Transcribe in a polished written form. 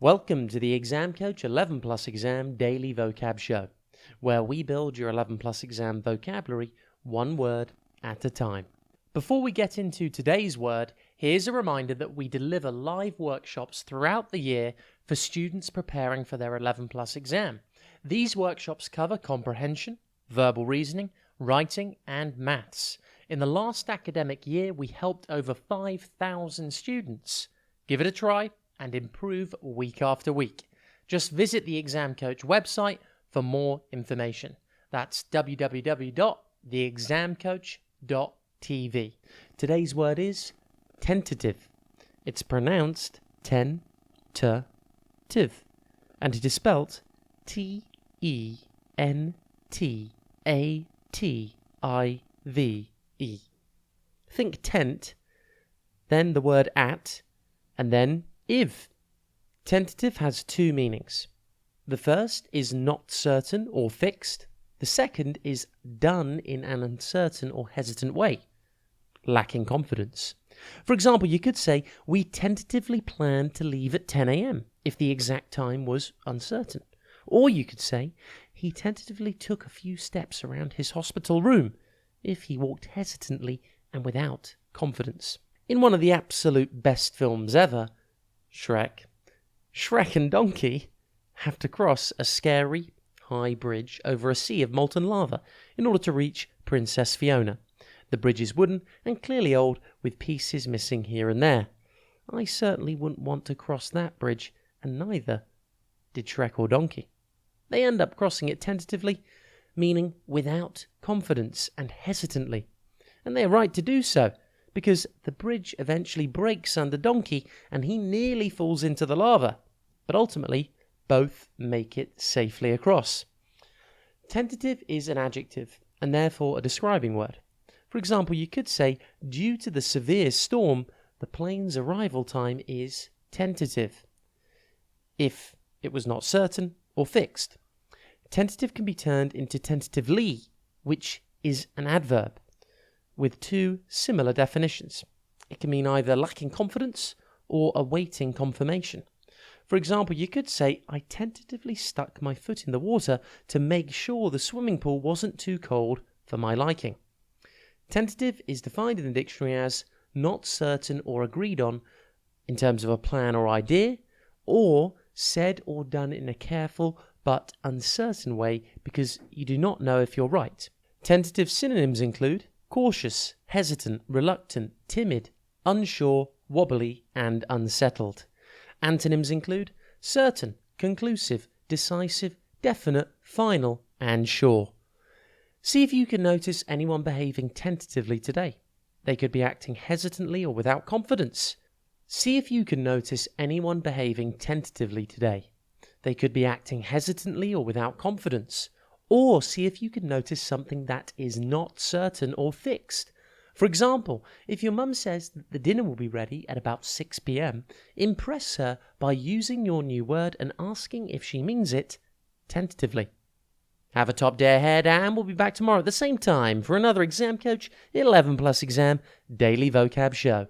Welcome to the Exam Coach 11 Plus Exam Daily Vocab Show, where we build your 11 Plus Exam vocabulary one word at a time. Before we get into today's word, here's a reminder that we deliver live workshops throughout the year for students preparing for their 11 Plus exam. These workshops cover comprehension, verbal reasoning, writing, and maths. In the last academic year, we helped over 5,000 students. Give it a try and improve week after week. Just visit the Exam Coach website for more information. That's www.theexamcoach.tv. Today's word is tentative. It's pronounced ten-ta-tive, and it is spelt T-E-N-T-A-T-I-V-E. Think tent, then the word at, and then iv. Tentative has two meanings. The first is not certain or fixed. The second is done in an uncertain or hesitant way, lacking confidence. For example, you could say, we tentatively planned to leave at 10 a.m. if the exact time was uncertain. Or you could say, he tentatively took a few steps around his hospital room if he walked hesitantly and without confidence. In one of the absolute best films ever, Shrek and Donkey have to cross a scary, high bridge over a sea of molten lava in order to reach Princess Fiona. The bridge is wooden and clearly old, with pieces missing here and there. I certainly wouldn't want to cross that bridge, and neither did Shrek or Donkey. They end up crossing it tentatively, meaning without confidence and hesitantly. And they are right to do so, because the bridge eventually breaks under Donkey and he nearly falls into the lava. But ultimately, both make it safely across. Tentative is an adjective and therefore a describing word. For example, you could say, due to the severe storm, the plane's arrival time is tentative, if it was not certain or fixed. Tentative can be turned into tentatively, which is an adverb, with two similar definitions. It can mean either lacking confidence or awaiting confirmation. For example, you could say, I tentatively stuck my foot in the water to make sure the swimming pool wasn't too cold for my liking. Tentative is defined in the dictionary as not certain or agreed on in terms of a plan or idea, or said or done in a careful but uncertain way because you do not know if you're right. Tentative synonyms include cautious, hesitant, reluctant, timid, unsure, wobbly, and unsettled. Antonyms include certain, conclusive, decisive, definite, final, and sure. See if you can notice anyone behaving tentatively today. They could be acting hesitantly or without confidence. See if you can notice anyone behaving tentatively today. They could be acting hesitantly or without confidence. Or see if you can notice something that is not certain or fixed. For example, if your mum says that the dinner will be ready at about 6 p.m, impress her by using your new word and asking if she means it tentatively. Have a top day ahead, and we'll be back tomorrow at the same time for another Exam Coach 11 Plus Exam Daily Vocab Show.